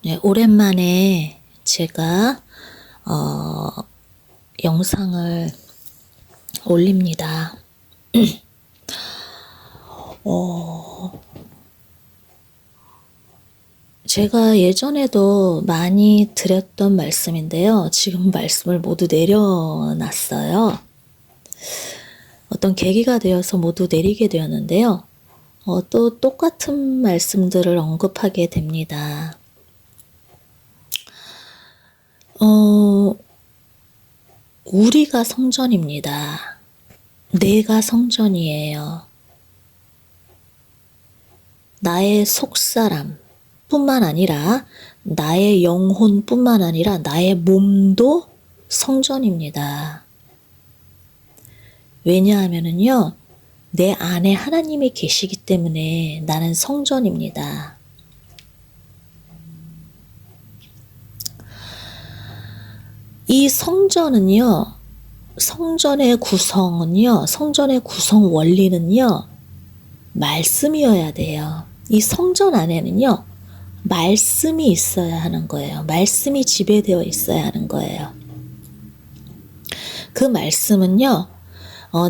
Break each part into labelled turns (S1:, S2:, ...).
S1: 네, 오랜만에 제가 영상을 올립니다. 제가 예전에도 많이 드렸던 말씀인데요. 지금 말씀을 모두 내려놨어요. 어떤 계기가 되어서 모두 내리게 되었는데요. 또 똑같은 말씀들을 언급하게 됩니다. 우리가 성전입니다. 내가 성전이에요. 나의 속사람 뿐만 아니라 나의 영혼 뿐만 아니라 나의 몸도 성전입니다. 왜냐하면은요, 내 안에 하나님이 계시기 때문에 나는 성전입니다. 이 성전은요, 성전의 구성 원리는요, 말씀이어야 돼요. 이 성전 안에는요, 말씀이 있어야 하는 거예요. 말씀이 지배되어 있어야 하는 거예요. 그 말씀은요,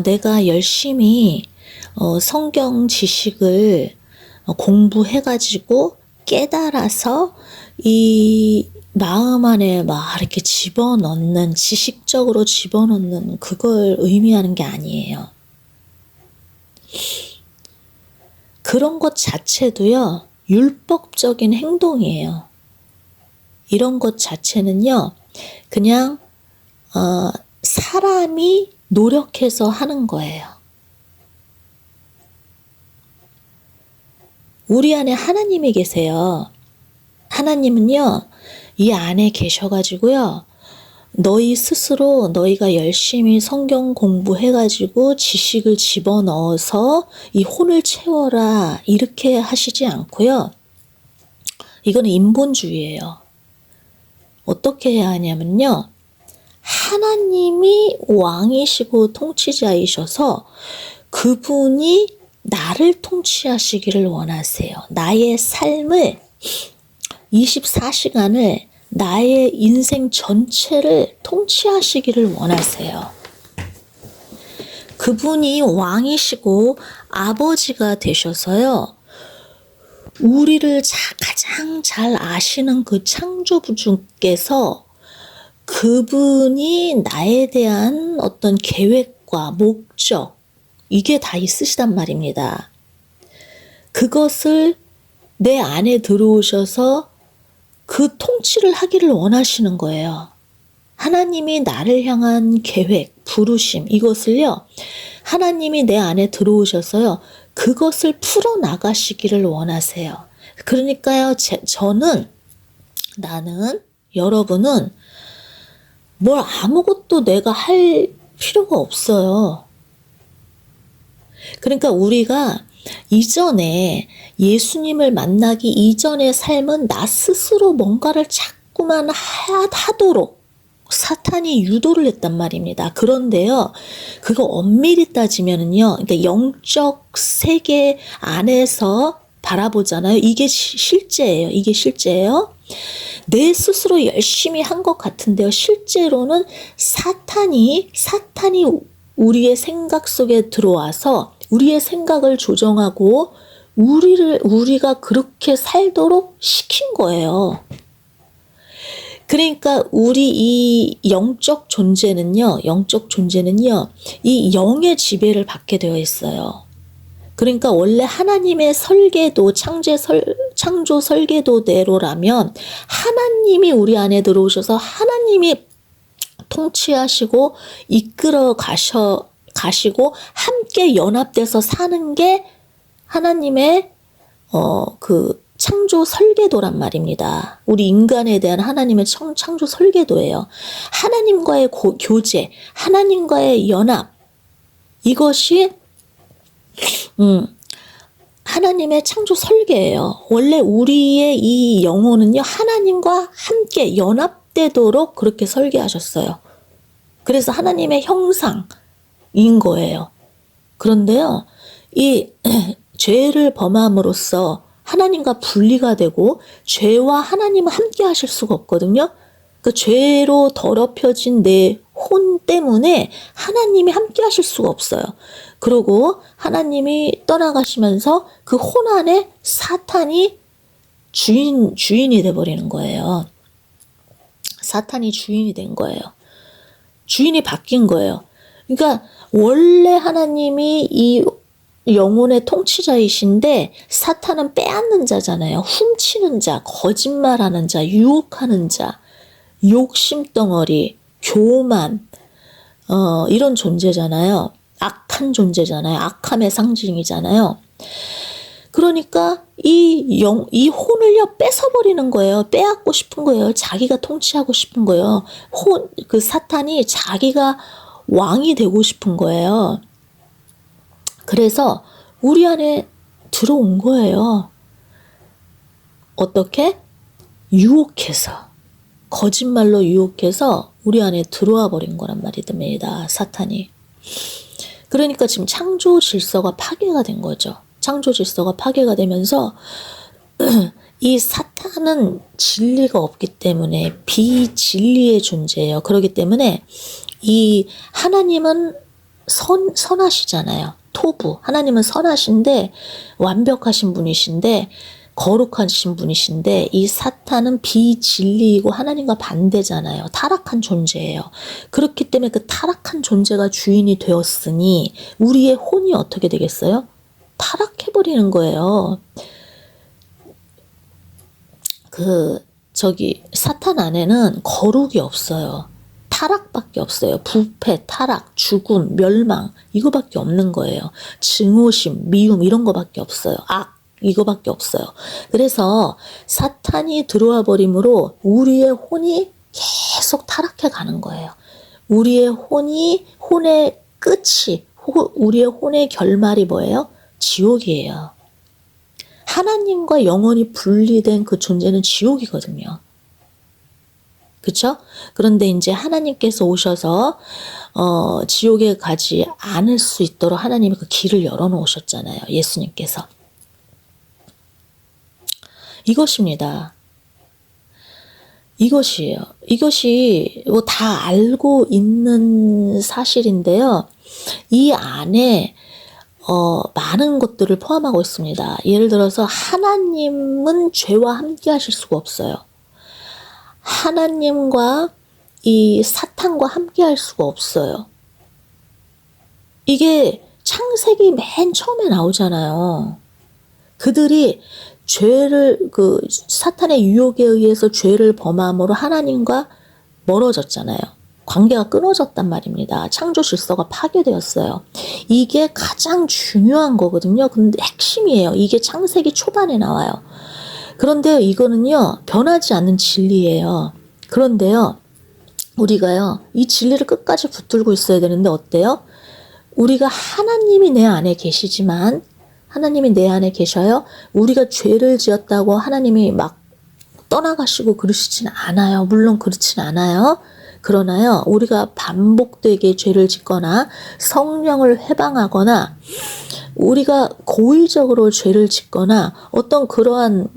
S1: 내가 열심히 성경 지식을 공부해가지고 깨달아서 이 마음 안에 막 이렇게 집어넣는, 지식적으로 집어넣는 그걸 의미하는 게 아니에요. 그런 것 자체도요, 율법적인 행동이에요. 이런 것 자체는요, 그냥 사람이 노력해서 하는 거예요. 우리 안에 하나님이 계세요. 하나님은요, 이 안에 계셔가지고요, 너희 스스로 너희가 열심히 성경 공부해가지고 지식을 집어넣어서 이 혼을 채워라 이렇게 하시지 않고요. 이거는 인본주의예요. 어떻게 해야 하냐면요. 하나님이 왕이시고 통치자이셔서 그분이 나를 통치하시기를 원하세요. 나의 삶을 24시간을 나의 인생 전체를 통치하시기를 원하세요. 그분이 왕이시고 아버지가 되셔서요. 우리를 가장 잘 아시는 그 창조주께서 그분이 나에 대한 어떤 계획과 목적, 이게 다 있으시단 말입니다. 그것을 내 안에 들어오셔서 그 통치를 하기를 원하시는 거예요. 하나님이 나를 향한 계획, 부르심, 이것을요, 하나님이 내 안에 들어오셔서요, 그것을 풀어나가시기를 원하세요. 그러니까요, 나는, 여러분은 뭘 아무것도 내가 할 필요가 없어요. 그러니까 우리가 이전에 예수님을 만나기 이전의 삶은 나 스스로 뭔가를 자꾸만 하도록 사탄이 유도를 했단 말입니다. 그런데요, 그거 엄밀히 따지면은요, 그러니까 영적 세계 안에서 바라보잖아요. 이게 실제예요. 이게 실제예요. 내 스스로 열심히 한 것 같은데요. 실제로는 사탄이 우리의 생각 속에 들어와서 우리의 생각을 조정하고 우리가 그렇게 살도록 시킨 거예요. 그러니까 우리 이 영적 존재는요, 이 영의 지배를 받게 되어 있어요. 그러니까 원래 하나님의 설계도, 창조 설계도대로라면 하나님이 우리 안에 들어오셔서 하나님이 통치하시고 이끌어 가시고 함께 연합돼서 사는 게 하나님의 그 창조 설계도란 말입니다. 우리 인간에 대한 하나님의 창조 설계도예요. 하나님과의 교제, 하나님과의 연합, 이것이 하나님의 창조 설계예요. 원래 우리의 이 영혼은요, 하나님과 함께 연합되도록 그렇게 설계하셨어요. 그래서 하나님의 형상인 거예요. 그런데요, 이 죄를 범함으로써 하나님과 분리가 되고 죄와 하나님은 함께 하실 수가 없거든요. 그 죄로 더럽혀진 내 혼 때문에 하나님이 함께 하실 수가 없어요. 그리고 하나님이 떠나가시면서 그 혼 안에 사탄이 주인이 돼버리는 거예요. 사탄이 주인이 된 거예요. 주인이 바뀐 거예요. 그러니까 원래 하나님이 이 영혼의 통치자이신데 사탄은 빼앗는 자잖아요. 훔치는 자, 거짓말하는 자, 유혹하는 자, 욕심덩어리, 교만, 이런 존재잖아요. 악한 존재잖아요. 악함의 상징이잖아요. 그러니까 이 혼을요 뺏어버리는 거예요. 빼앗고 싶은 거예요. 자기가 통치하고 싶은 거예요. 그 사탄이 자기가 왕이 되고 싶은 거예요. 그래서 우리 안에 들어온 거예요. 어떻게? 유혹해서. 거짓말로 유혹해서 우리 안에 들어와 버린 거란 말이됩니다. 사탄이. 그러니까 지금 창조 질서가 파괴가 된 거죠. 창조 질서가 파괴가 되면서 이 사탄은 진리가 없기 때문에 비진리의 존재예요. 그렇기 때문에 이 하나님은 선하시잖아요. 토부. 하나님은 선하신데 완벽하신 분이신데 거룩하신 분이신데 이 사탄은 비진리이고 하나님과 반대잖아요. 타락한 존재예요. 그렇기 때문에 그 타락한 존재가 주인이 되었으니 우리의 혼이 어떻게 되겠어요? 타락해버리는 거예요. 사탄 안에는 거룩이 없어요. 타락밖에 없어요. 부패, 타락, 죽음, 멸망 이거밖에 없는 거예요. 증오심, 미움 이런 거밖에 없어요. 악 이거밖에 없어요. 그래서 사탄이 들어와 버림으로 우리의 혼이 계속 타락해 가는 거예요. 우리의 혼의 끝이, 우리의 혼의 결말이 뭐예요? 지옥이에요. 하나님과 영원히 분리된 그 존재는 지옥이거든요. 그쵸? 그런데 이제 하나님께서 오셔서 지옥에 가지 않을 수 있도록 하나님이 그 길을 열어놓으셨잖아요. 예수님께서. 이것입니다. 이것이에요. 이것이 뭐 다 알고 있는 사실인데요. 이 안에 많은 것들을 포함하고 있습니다. 예를 들어서 하나님은 죄와 함께 하실 수가 없어요. 하나님과 이 사탄과 함께 할 수가 없어요. 이게 창세기 맨 처음에 나오잖아요. 그들이 사탄의 유혹에 의해서 죄를 범함으로 하나님과 멀어졌잖아요. 관계가 끊어졌단 말입니다. 창조 질서가 파괴되었어요. 이게 가장 중요한 거거든요. 근데 핵심이에요. 이게 창세기 초반에 나와요. 그런데 이거는요, 변하지 않는 진리예요. 그런데요, 우리가요, 이 진리를 끝까지 붙들고 있어야 되는데 어때요? 우리가 하나님이 내 안에 계시지만, 하나님이 내 안에 계셔요. 우리가 죄를 지었다고 하나님이 막 떠나가시고 그러시진 않아요. 물론 그렇진 않아요. 그러나요, 우리가 반복되게 죄를 짓거나 성령을 회방하거나 우리가 고의적으로 죄를 짓거나 어떤 그러한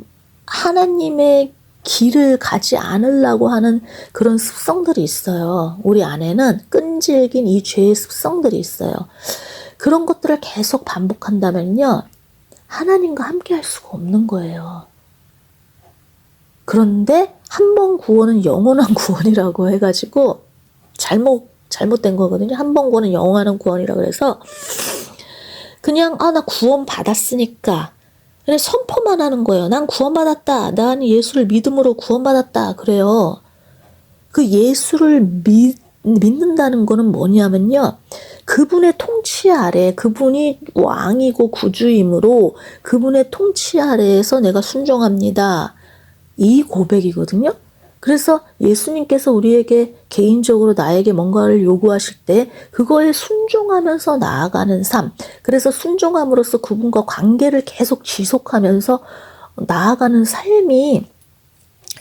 S1: 하나님의 길을 가지 않으려고 하는 그런 습성들이 있어요. 우리 안에는 끈질긴 이 죄의 습성들이 있어요. 그런 것들을 계속 반복한다면요, 하나님과 함께 할 수가 없는 거예요. 그런데 한 번 구원은 영원한 구원이라고 해가지고 잘못된 거거든요. 한 번 구원은 영원한 구원이라고 해서 그냥 나 구원 받았으니까 그냥 선포만 하는 거예요. 난 구원받았다. 난 예수를 믿음으로 구원받았다. 그래요. 그 예수를 믿는다는 거는 뭐냐면요, 그분의 통치 아래, 그분이 왕이고 구주이므로 그분의 통치 아래에서 내가 순종합니다. 이 고백이거든요. 그래서 예수님께서 우리에게 개인적으로 나에게 뭔가를 요구하실 때 그거에 순종하면서 나아가는 삶, 그래서 순종함으로써 그분과 관계를 계속 지속하면서 나아가는 삶이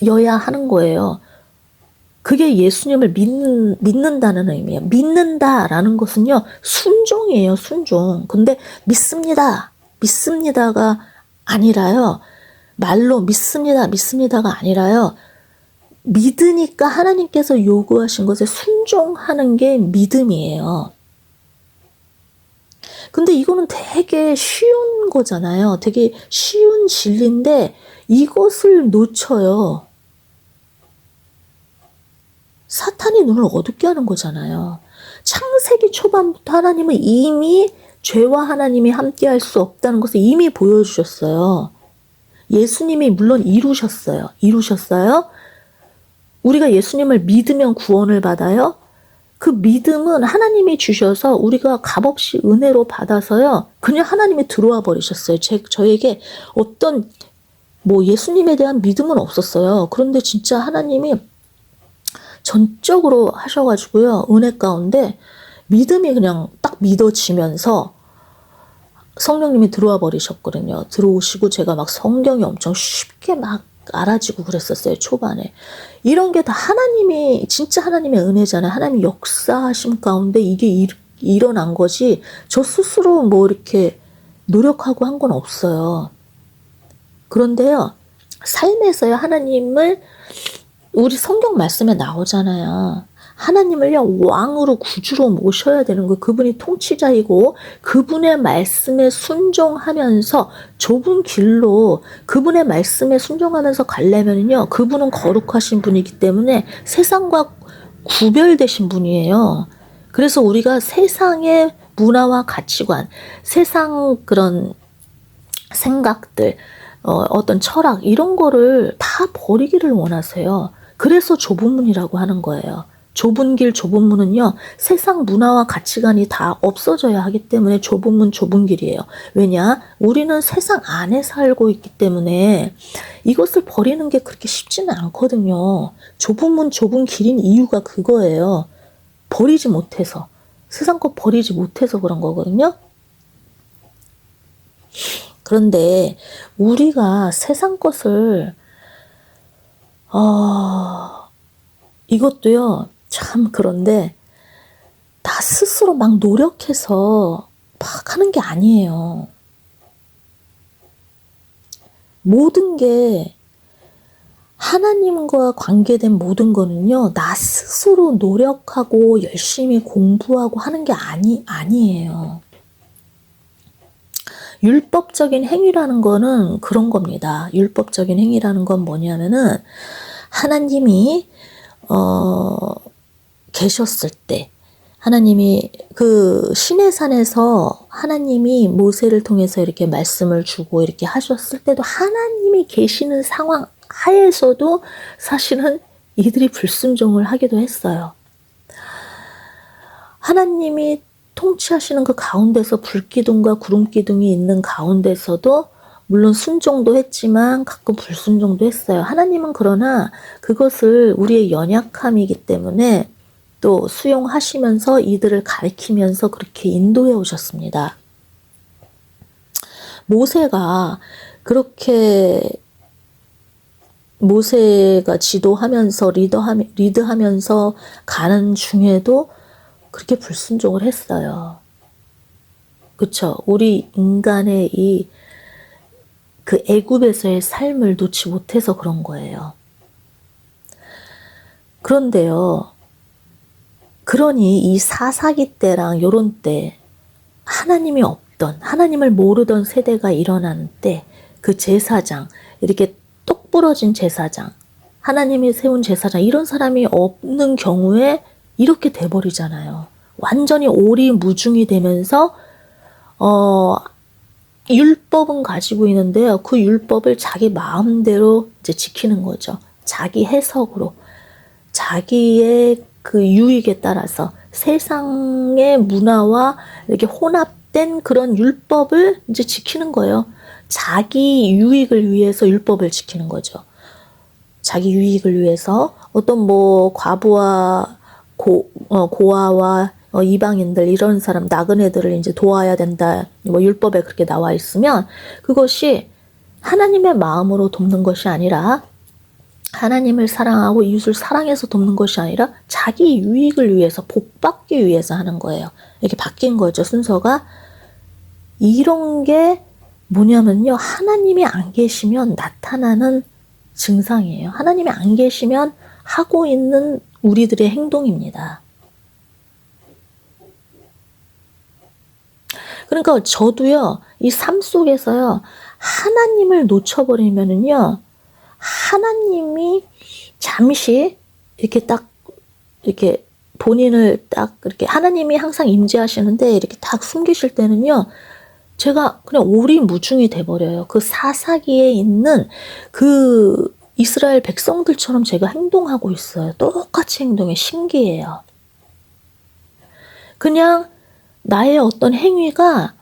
S1: 여야 하는 거예요. 그게 예수님을 믿는다는 의미예요. 믿는다라는 것은요, 순종이에요, 순종. 근데 믿습니다가 아니라요, 말로 믿습니다, 믿습니다가 아니라요. 믿으니까 하나님께서 요구하신 것에 순종하는 게 믿음이에요. 근데 이거는 되게 쉬운 거잖아요. 되게 쉬운 진리인데 이것을 놓쳐요. 사탄이 눈을 어둡게 하는 거잖아요. 창세기 초반부터 하나님은 이미 죄와 하나님이 함께할 수 없다는 것을 이미 보여주셨어요. 예수님이 물론 이루셨어요. 우리가 예수님을 믿으면 구원을 받아요. 그 믿음은 하나님이 주셔서 우리가 값없이 은혜로 받아서요. 그냥 하나님이 들어와 버리셨어요. 저에게 어떤 예수님에 대한 믿음은 없었어요. 그런데 진짜 하나님이 전적으로 하셔가지고요. 은혜 가운데 믿음이 그냥 딱 믿어지면서 성령님이 들어와 버리셨거든요. 들어오시고 제가 막 성경이 엄청 쉽게 막 알아지고 그랬었어요. 초반에. 이런 게 다 진짜 하나님의 은혜잖아요. 하나님이 역사하심 가운데 이게 일어난 거지 저 스스로 이렇게 노력하고 한 건 없어요. 그런데요. 삶에서요. 하나님을 우리 성경 말씀에 나오잖아요. 하나님을요, 왕으로 구주로 모셔야 되는 거예요. 그분이 통치자이고 그분의 말씀에 순종하면서 좁은 길로 그분의 말씀에 순종하면서 가려면요, 그분은 거룩하신 분이기 때문에 세상과 구별되신 분이에요. 그래서 우리가 세상의 문화와 가치관, 세상 그런 생각들, 어떤 철학 이런 거를 다 버리기를 원하세요. 그래서 좁은 문이라고 하는 거예요. 좁은 길, 좁은 문은요, 세상 문화와 가치관이 다 없어져야 하기 때문에 좁은 문, 좁은 길이에요. 왜냐? 우리는 세상 안에 살고 있기 때문에 이것을 버리는 게 그렇게 쉽지는 않거든요. 좁은 문, 좁은 길인 이유가 그거예요. 버리지 못해서. 세상 것 버리지 못해서 그런 거거든요. 그런데 우리가 세상 것을 이것도요, 참 그런데 나 스스로 막 노력해서 막 하는 게 아니에요. 모든 게 하나님과 관계된 모든 거는요, 나 스스로 노력하고 열심히 공부하고 하는 게 아니에요. 율법적인 행위라는 거는 그런 겁니다. 율법적인 행위라는 건 뭐냐면은 하나님이 계셨을 때, 하나님이 그 시내산에서 하나님이 모세를 통해서 이렇게 말씀을 주고 이렇게 하셨을 때도 하나님이 계시는 상황 하에서도 사실은 이들이 불순종을 하기도 했어요. 하나님이 통치하시는 그 가운데서 불기둥과 구름기둥이 있는 가운데서도 물론 순종도 했지만 가끔 불순종도 했어요. 하나님은 그러나 그것을 우리의 연약함이기 때문에 또 수용하시면서 이들을 가리키면서 그렇게 인도해 오셨습니다. 모세가 지도하면서 리드하면서 가는 중에도 그렇게 불순종을 했어요. 그쵸? 우리 인간의 그 애굽에서의 삶을 놓지 못해서 그런 거예요. 그런데요, 그러니 이 사사기 때랑 요런 때 하나님이 없던, 하나님을 모르던 세대가 일어나는 때 그 제사장, 이렇게 똑 부러진 제사장, 하나님이 세운 제사장, 이런 사람이 없는 경우에 이렇게 돼버리잖아요. 완전히 오리무중이 되면서 율법은 가지고 있는데요. 그 율법을 자기 마음대로 이제 지키는 거죠. 자기 해석으로, 자기의 그 유익에 따라서 세상의 문화와 이렇게 혼합된 그런 율법을 이제 지키는 거예요. 자기 유익을 위해서 율법을 지키는 거죠. 자기 유익을 위해서 어떤 과부와 고아와 이방인들 이런 사람 나그네들을 이제 도와야 된다. 율법에 그렇게 나와 있으면 그것이 하나님의 마음으로 돕는 것이 아니라 하나님을 사랑하고 이웃을 사랑해서 돕는 것이 아니라 자기 유익을 위해서 복받기 위해서 하는 거예요. 이렇게 바뀐 거죠. 순서가. 이런 게 뭐냐면요, 하나님이 안 계시면 나타나는 증상이에요. 하나님이 안 계시면 하고 있는 우리들의 행동입니다. 그러니까 저도요, 이 삶 속에서요, 하나님을 놓쳐버리면은요, 하나님이 잠시 이렇게 딱, 이렇게 본인을 딱, 이렇게 하나님이 항상 임재하시는데 이렇게 딱 숨기실 때는요, 제가 그냥 오리무중이 돼버려요. 그 사사기에 있는 그 이스라엘 백성들처럼 제가 행동하고 있어요. 똑같이 행동해. 신기해요. 그냥 나의 어떤 행위가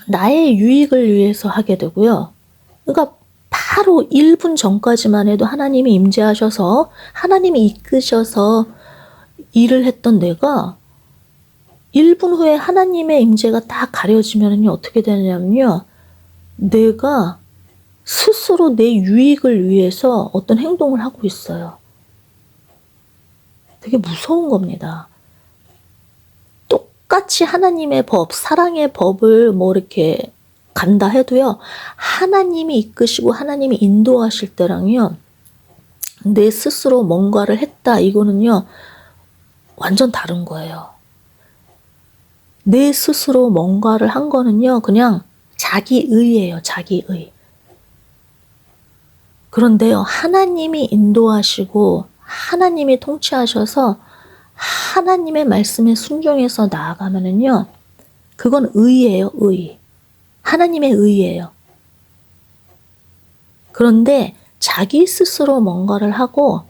S1: 나의 유익을 위해서 하게 되고요. 그러니까 바로 1분 전까지만 해도 하나님이 임재하셔서 하나님이 이끄셔서 일을 했던 내가 1분 후에 하나님의 임재가 딱 가려지면요, 어떻게 되냐면요, 내가 스스로 내 유익을 위해서 어떤 행동을 하고 있어요. 되게 무서운 겁니다. 똑같이 하나님의 법, 사랑의 법을 뭐 이렇게 간다 해도요, 하나님이 이끄시고 하나님이 인도하실 때랑요, 내 스스로 뭔가를 했다, 이거는요, 완전 다른 거예요. 내 스스로 뭔가를 한 거는요, 그냥 자기의예요, 자기의. 그런데요, 하나님이 인도하시고 하나님이 통치하셔서 하나님의 말씀에 순종해서 나아가면은요, 그건 의예요, 의. 하나님의 의예요. 그런데 자기 스스로 뭔가를 하고,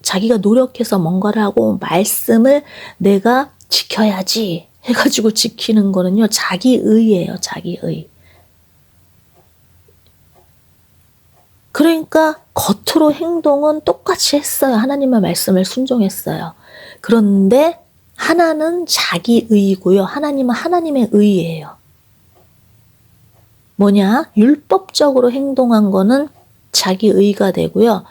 S1: 자기가 노력해서 뭔가를 하고 말씀을 내가 지켜야지 해가지고 지키는 거는요, 자기의예요, 자기의. 그러니까 겉으로 행동은 똑같이 했어요. 하나님의 말씀을 순종했어요. 그런데 하나는 자기의이고요. 하나님은 하나님의 의예요. 뭐냐? 율법적으로 행동한 거는 자기의가 되고요.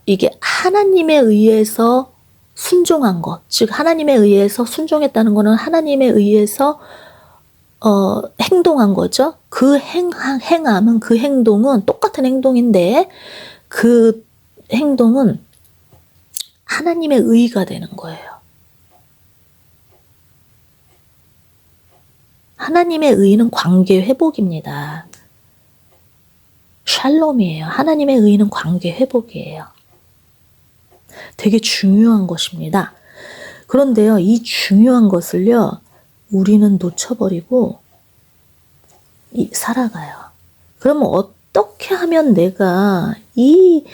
S1: 이게 하나님에 의해서 순종한 것, 즉 하나님에 의해서 순종했다는 거는 하나님에 의해서 행동한 거죠. 그 행함은, 그 행동은 똑같은 행동인데 그 행동은 하나님의 의가 되는 거예요. 하나님의 의는 관계 회복입니다. 샬롬이에요. 하나님의 의는 관계 회복이에요. 되게 중요한 것입니다. 그런데요, 이 중요한 것을요, 우리는 놓쳐버리고 살아가요. 그러면 어떻게 하면 내가 이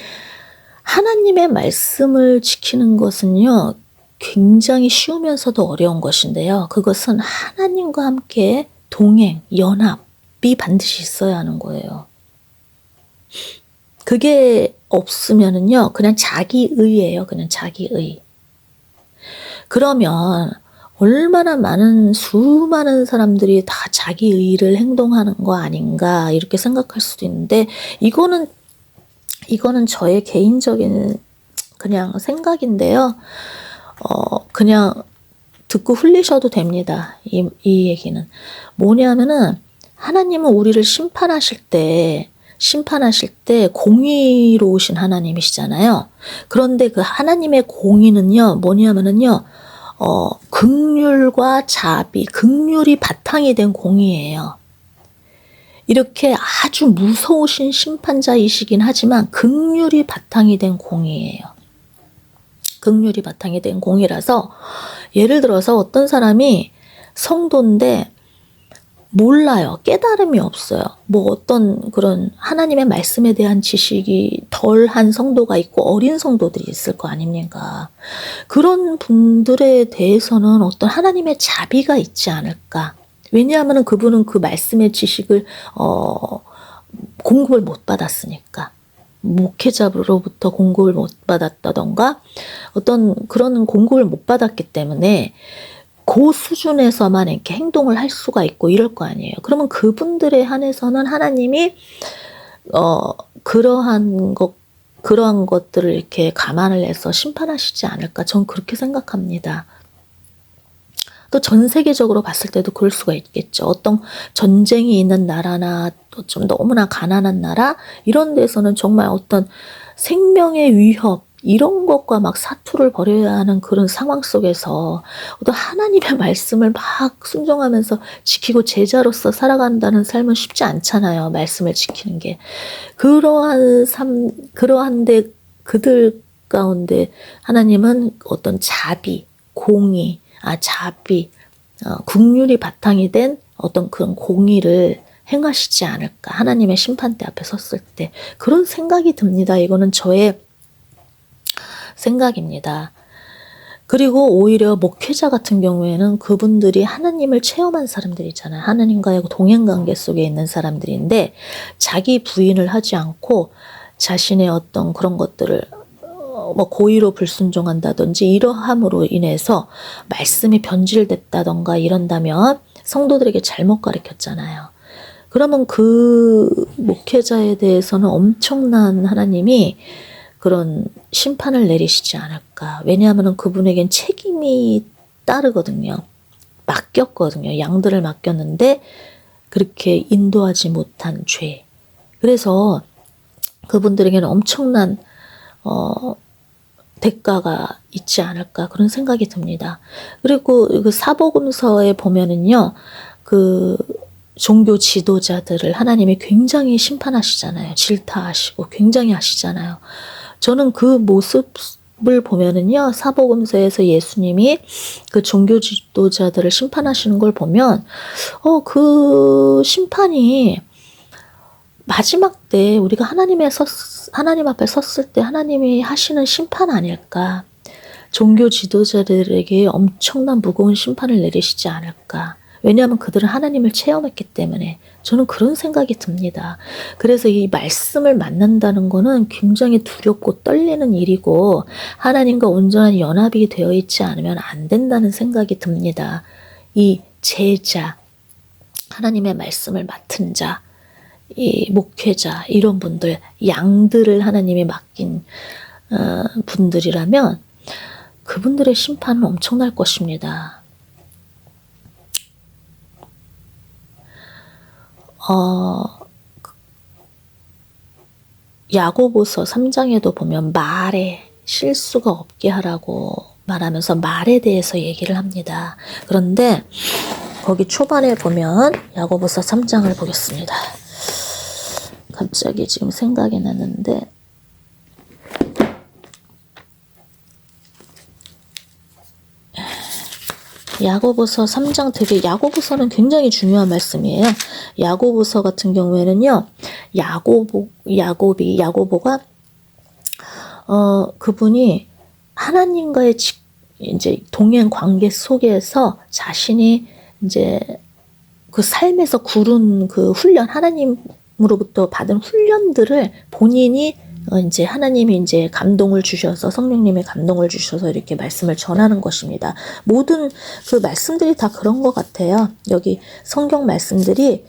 S1: 하나님의 말씀을 지키는 것은요, 굉장히 쉬우면서도 어려운 것인데요. 그것은 하나님과 함께 동행, 연합이 반드시 있어야 하는 거예요. 그게 없으면은요, 그냥 자기의예요. 그냥 자기의. 그러면 얼마나 수많은 사람들이 다 자기의를 행동하는 거 아닌가 이렇게 생각할 수도 있는데, 이거는 저의 개인적인 그냥 생각인데요. 그냥 듣고 흘리셔도 됩니다. 이 얘기는 뭐냐면은, 하나님은 우리를 심판하실 때 공의로우신 하나님이시잖아요. 그런데 그 하나님의 공의는요, 뭐냐면은요, 긍휼과 자비, 긍휼이 바탕이 된 공의예요. 이렇게 아주 무서우신 심판자이시긴 하지만 긍휼이 바탕이 된 공의예요. 긍휼이 바탕이 된 공의라서, 예를 들어서 어떤 사람이 성도인데 몰라요. 깨달음이 없어요. 뭐 어떤 그런 하나님의 말씀에 대한 지식이 덜한 성도가 있고 어린 성도들이 있을 거 아닙니까? 그런 분들에 대해서는 어떤 하나님의 자비가 있지 않을까? 왜냐하면 그분은 그 말씀의 지식을 공급을 못 받았으니까. 목회자로부터 공급을 못 받았다던가 어떤 그런 공급을 못 받았기 때문에 그 수준에서만 이렇게 행동을 할 수가 있고 이럴 거 아니에요. 그러면 그분들에 한해서는 하나님이 그러한 것들을 이렇게 감안을 해서 심판하시지 않을까, 전 그렇게 생각합니다. 또 전 세계적으로 봤을 때도 그럴 수가 있겠죠. 어떤 전쟁이 있는 나라나 또 좀 너무나 가난한 나라 이런 데서는 정말 어떤 생명의 위협 이런 것과 막 사투를 벌여야 하는 그런 상황 속에서 또 하나님의 말씀을 막 순종하면서 지키고 제자로서 살아간다는 삶은 쉽지 않잖아요. 말씀을 지키는 게. 그러한데 그들 가운데 하나님은 어떤 국률이 바탕이 된 어떤 그런 공의를 행하시지 않을까. 하나님의 심판대 앞에 섰을 때. 그런 생각이 듭니다. 이거는 저의 생각입니다. 그리고 오히려 목회자 같은 경우에는 그분들이 하나님을 체험한 사람들이잖아요. 하나님과의 동행관계 속에 있는 사람들인데 자기 부인을 하지 않고 자신의 어떤 그런 것들을 고의로 불순종한다든지 이러함으로 인해서 말씀이 변질됐다던가 이런다면 성도들에게 잘못 가르쳤잖아요. 그러면 그 목회자에 대해서는 엄청난 하나님이 그런 심판을 내리시지 않을까. 왜냐하면 그분에겐 책임이 따르거든요. 맡겼거든요. 양들을 맡겼는데 그렇게 인도하지 못한 죄. 그래서 그분들에게는 엄청난 대가가 있지 않을까 그런 생각이 듭니다. 그리고 그 사복음서에 보면은요. 그 종교 지도자들을 하나님이 굉장히 심판하시잖아요. 질타하시고 굉장히 하시잖아요. 저는 그 모습을 보면은요, 사복음서에서 예수님이 그 종교 지도자들을 심판하시는 걸 보면, 그 심판이 마지막 때 우리가 하나님 앞에 섰을 때 하나님이 하시는 심판 아닐까. 종교 지도자들에게 엄청난 무거운 심판을 내리시지 않을까. 왜냐하면 그들은 하나님을 체험했기 때문에 저는 그런 생각이 듭니다. 그래서 이 말씀을 만난다는 거는 굉장히 두렵고 떨리는 일이고 하나님과 온전한 연합이 되어 있지 않으면 안 된다는 생각이 듭니다. 이 제자, 하나님의 말씀을 맡은 자, 이 목회자 이런 분들, 양들을 하나님이 맡긴 분들이라면 그분들의 심판은 엄청날 것입니다. 야고보서 3장에도 보면 말에 실수가 없게 하라고 말하면서 말에 대해서 얘기를 합니다. 그런데 거기 초반에 보면 야고보서 3장을 보겠습니다. 갑자기 지금 생각이 나는데 야고보서 3장 되게 야고보서는 굉장히 중요한 말씀이에요. 야고보서 같은 경우에는요. 야고보가 그분이 하나님과의 이제 동행 관계 속에서 자신이 이제 그 삶에서 구른 그 훈련, 하나님으로부터 받은 훈련들을 본인이 이제 하나님이 이제 감동을 주셔서 성령님의 감동을 주셔서 이렇게 말씀을 전하는 것입니다. 모든 그 말씀들이 다 그런 것 같아요. 여기 성경 말씀들이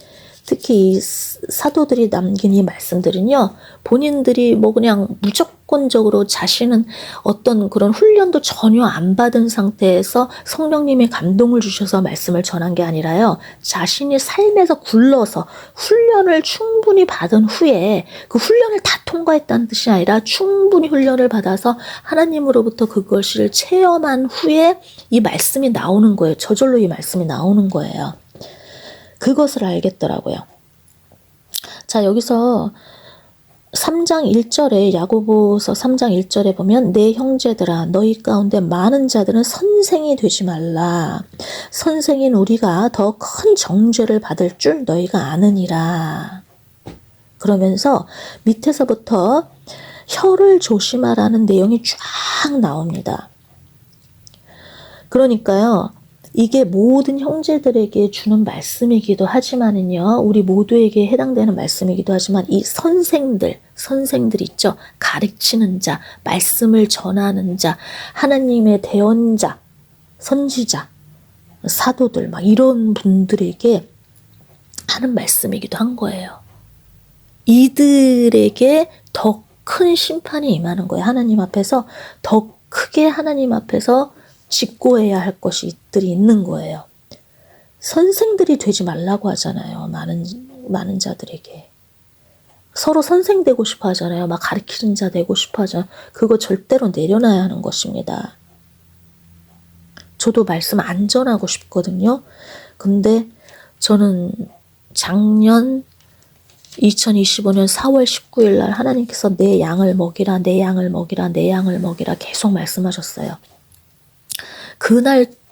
S1: 특히 이 사도들이 남긴 이 말씀들은요, 본인들이 뭐 그냥 무조건적으로 자신은 어떤 그런 훈련도 전혀 안 받은 상태에서 성령님의 감동을 주셔서 말씀을 전한 게 아니라요, 자신이 삶에서 굴러서 훈련을 충분히 받은 후에 그 훈련을 다 통과했다는 뜻이 아니라 충분히 훈련을 받아서 하나님으로부터 그것을 체험한 후에 이 말씀이 나오는 거예요. 저절로 이 말씀이 나오는 거예요. 그것을 알겠더라고요. 자, 여기서 3장 1절에 야고보서 3장 1절에 보면 내 형제들아 너희 가운데 많은 자들은 선생이 되지 말라. 선생인 우리가 더 큰 정죄를 받을 줄 너희가 아느니라. 그러면서 밑에서부터 혀를 조심하라는 내용이 쫙 나옵니다. 그러니까요. 이게 모든 형제들에게 주는 말씀이기도 하지만은요, 우리 모두에게 해당되는 말씀이기도 하지만 이 선생들 있죠. 가르치는 자, 말씀을 전하는 자, 하나님의 대언자, 선지자, 사도들 막 이런 분들에게 하는 말씀이기도 한 거예요. 이들에게 더 큰 심판이 임하는 거예요. 하나님 앞에서 더 크게 하나님 앞에서 직고해야 할 것들이 있는 거예요. 선생들이 되지 말라고 하잖아요. 많은 자들에게. 서로 선생 되고 싶어 하잖아요. 막 가르치는 자 되고 싶어 하잖아요. 그거 절대로 내려놔야 하는 것입니다. 저도 말씀 안 전하고 싶거든요. 근데 저는 작년 2025년 4월 19일 날 하나님께서 내 양을 먹이라, 내 양을 먹이라, 내 양을 먹이라 계속 말씀하셨어요.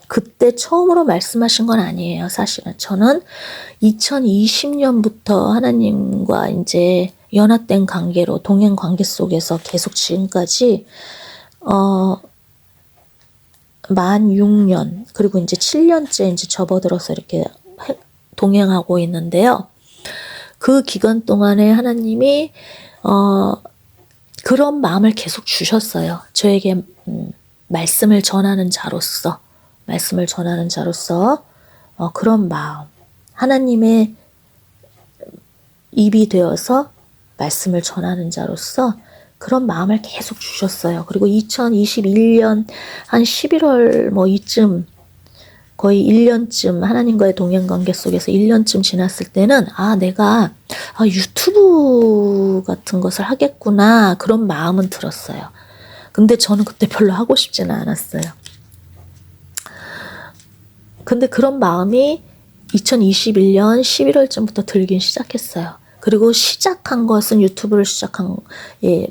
S1: 그때 처음으로 말씀하신 건 아니에요. 사실은 저는 2020년부터 하나님과 이제 연합된 관계로 동행 관계 속에서 계속 지금까지 만 6년 그리고 이제 7년째 이제 접어들어서 이렇게 동행하고 있는데요. 그 기간 동안에 하나님이 그런 마음을 계속 주셨어요. 저에게 말씀을 전하는 자로서 그런 마음, 하나님의 입이 되어서 말씀을 전하는 자로서 그런 마음을 계속 주셨어요. 그리고 2021년 한 11월 뭐 이쯤 거의 1년쯤 하나님과의 동행관계 속에서 1년쯤 지났을 때는 내가 유튜브 같은 것을 하겠구나 그런 마음은 들었어요. 근데 저는 그때 별로 하고 싶지는 않았어요. 근데 그런 마음이 2021년 11월쯤부터 들긴 시작했어요. 그리고 시작한 것은 유튜브를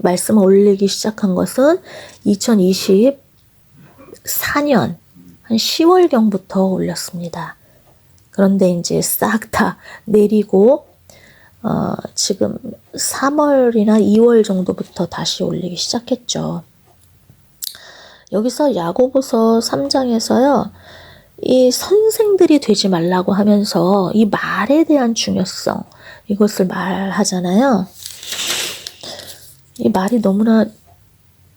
S1: 말씀을 올리기 시작한 것은 2024년 한 10월경부터 올렸습니다. 그런데 이제 싹 다 내리고 지금 3월이나 2월 정도부터 다시 올리기 시작했죠. 여기서 야고보서 3장에서요. 이 선생들이 되지 말라고 하면서 이 말에 대한 중요성 이것을 말하잖아요. 이 말이 너무나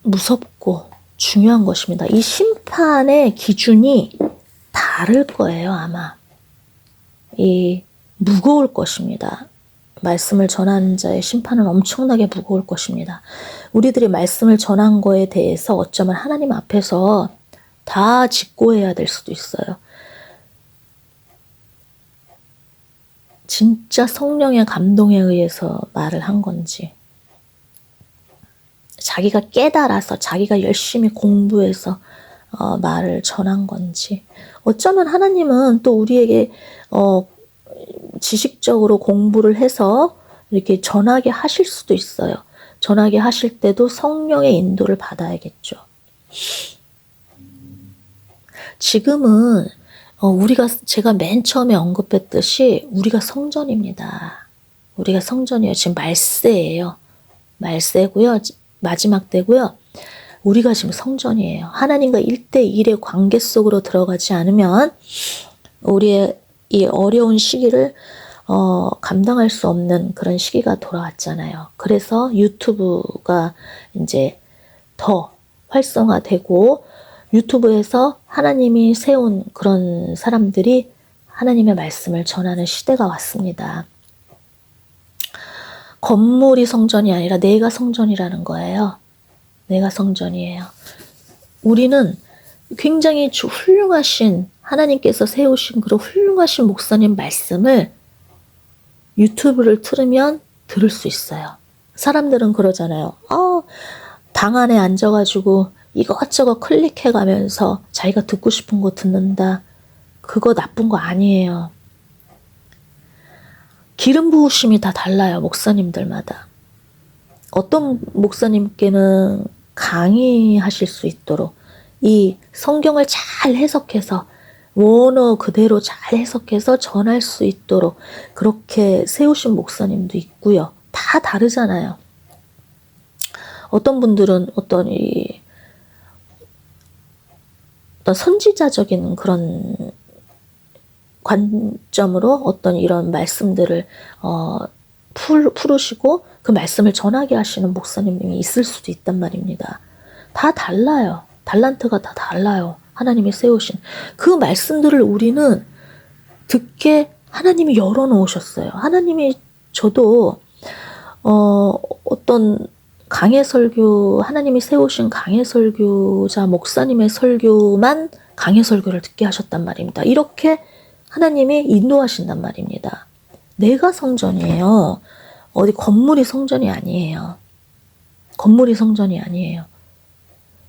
S1: 무섭고 중요한 것입니다. 이 심판의 기준이 다를 거예요, 아마. 무거울 것입니다. 말씀을 전하는 자의 심판은 엄청나게 무거울 것입니다. 우리들이 말씀을 전한 거에 대해서 어쩌면 하나님 앞에서 다 직고해야 될 수도 있어요. 진짜 성령의 감동에 의해서 말을 한 건지, 자기가 깨달아서 자기가 열심히 공부해서 말을 전한 건지, 어쩌면 하나님은 또 우리에게 지식적으로 공부를 해서 이렇게 전하게 하실 수도 있어요. 전하게 하실 때도 성령의 인도를 받아야겠죠. 지금은 제가 맨 처음에 언급했듯이 우리가 성전입니다. 우리가 성전이에요. 지금 말세예요. 말세고요. 마지막 때고요. 우리가 지금 성전이에요. 하나님과 1대1의 관계 속으로 들어가지 않으면 우리의 이 어려운 시기를 감당할 수 없는 그런 시기가 돌아왔잖아요. 그래서 유튜브가 이제 더 활성화되고 유튜브에서 하나님이 세운 그런 사람들이 하나님의 말씀을 전하는 시대가 왔습니다. 건물이 성전이 아니라 내가 성전이라는 거예요. 내가 성전이에요. 우리는 굉장히 훌륭하신 하나님께서 세우신 그런 훌륭하신 목사님 말씀을 유튜브를 틀으면 들을 수 있어요. 사람들은 그러잖아요. 당 안에 앉아가지고 이것저것 클릭해가면서 자기가 듣고 싶은 거 듣는다. 그거 나쁜 거 아니에요. 기름 부으심이 다 달라요. 목사님들마다. 어떤 목사님께는 강의하실 수 있도록 이 성경을 잘 해석해서 원어 그대로 잘 해석해서 전할 수 있도록 그렇게 세우신 목사님도 있고요. 다 다르잖아요. 어떤 분들은 어떤 선지자적인 그런 관점으로 어떤 이런 말씀들을 풀으시고 그 말씀을 전하게 하시는 목사님이 있을 수도 있단 말입니다. 다 달라요. 달란트가 다 달라요. 하나님이 세우신 그 말씀들을 우리는 듣게 하나님이 열어놓으셨어요. 하나님이 저도 어떤 강해 설교, 하나님이 세우신 강해 설교자 목사님의 설교만 강해 설교를 듣게 하셨단 말입니다. 이렇게 하나님이 인도하신단 말입니다. 내가 성전이에요. 어디 건물이 성전이 아니에요. 건물이 성전이 아니에요.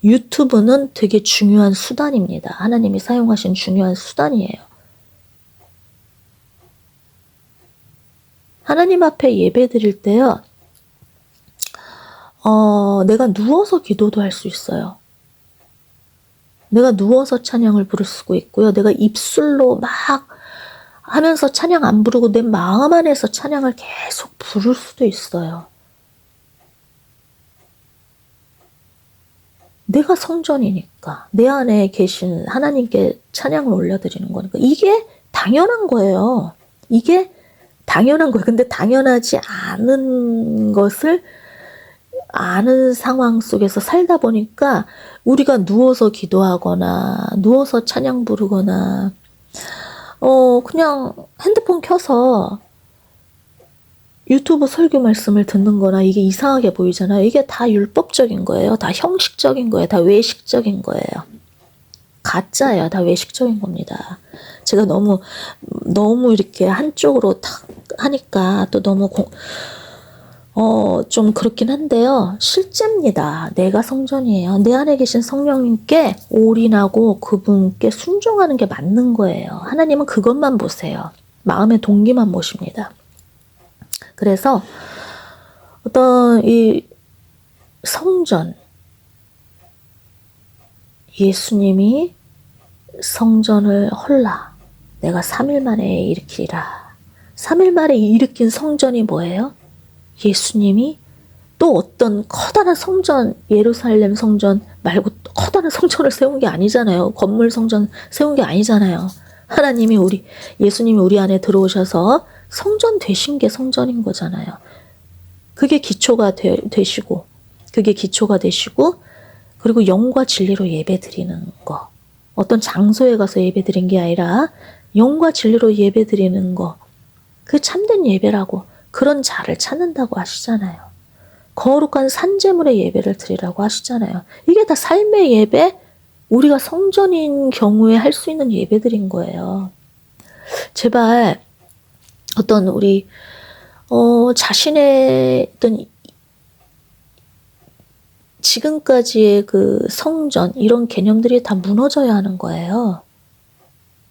S1: 유튜브는 되게 중요한 수단입니다. 하나님이 사용하신 중요한 수단이에요. 하나님 앞에 예배 드릴 때요. 내가 누워서 기도도 할 수 있어요. 내가 누워서 찬양을 부를 수도 있고요. 내가 입술로 막 하면서 찬양 안 부르고 내 마음 안에서 찬양을 계속 부를 수도 있어요. 내가 성전이니까 내 안에 계신 하나님께 찬양을 올려드리는 거니까 이게 당연한 거예요. 이게 당연한 거예요. 근데 당연하지 않은 것을 아는 상황 속에서 살다 보니까 우리가 누워서 기도하거나 누워서 찬양 부르거나 그냥 핸드폰 켜서 유튜브 설교 말씀을 듣는 거나 이게 이상하게 보이잖아요. 이게 다 율법적인 거예요. 다 형식적인 거예요. 다 외식적인 거예요. 가짜예요. 다 외식적인 겁니다. 제가 너무 이렇게 한쪽으로 탁 하니까 또 너무 좀 그렇긴 한데요. 실제입니다. 내가 성전이에요. 내 안에 계신 성령님께 올인하고 그분께 순종하는 게 맞는 거예요. 하나님은 그것만 보세요. 마음의 동기만 보십니다. 그래서 어떤 이 성전, 예수님이 성전을 헐라 내가 3일 만에 일으키리라. 3일 만에 일으킨 성전이 뭐예요? 예수님이 또 어떤 커다란 성전, 예루살렘 성전 말고 커다란 성전을 세운 게 아니잖아요. 건물 성전 세운 게 아니잖아요. 하나님이 예수님이 우리 안에 들어오셔서 성전 되신 게 성전인 거잖아요. 그게 기초가 되시고, 그게 기초가 되시고, 그리고 영과 진리로 예배 드리는 거. 어떤 장소에 가서 예배 드린 게 아니라 영과 진리로 예배 드리는 거. 그게 참된 예배라고. 그런 자를 찾는다고 하시잖아요. 거룩한 산제물의 예배를 드리라고 하시잖아요. 이게 다 삶의 예배, 우리가 성전인 경우에 할 수 있는 예배들인 거예요. 제발 어떤 우리 자신의 어떤 지금까지의 그 성전 이런 개념들이 다 무너져야 하는 거예요.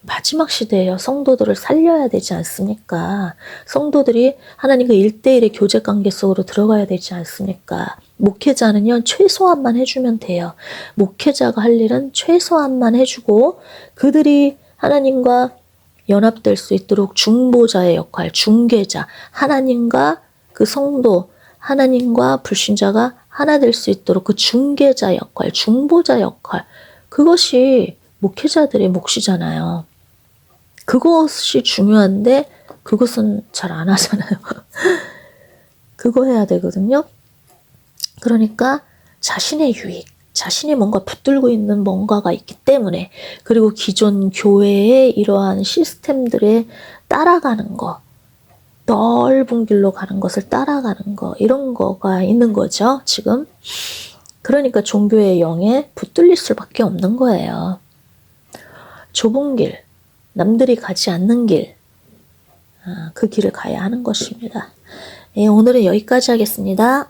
S1: 마지막 시대에요. 성도들을 살려야 되지 않습니까? 성도들이 하나님과 1대1의 교제 관계 속으로 들어가야 되지 않습니까? 목회자는요, 최소한만 해주면 돼요. 목회자가 할 일은 최소한만 해주고 그들이 하나님과 연합될 수 있도록 중보자의 역할, 중개자, 하나님과 그 성도, 하나님과 불신자가 하나 될 수 있도록 그 중개자 역할, 중보자 역할, 그것이 목회자들의 몫이잖아요. 그것이 중요한데 그것은 잘 안 하잖아요. 그거 해야 되거든요. 그러니까 자신의 유익, 자신이 뭔가 붙들고 있는 뭔가가 있기 때문에, 그리고 기존 교회의 이러한 시스템들에 따라가는 거, 넓은 길로 가는 것을 따라가는 거, 이런 거가 있는 거죠, 지금. 그러니까 종교의 영에 붙들릴 수밖에 없는 거예요. 좁은 길, 남들이 가지 않는 길, 그 길을 가야 하는 것입니다. 예, 오늘은 여기까지 하겠습니다.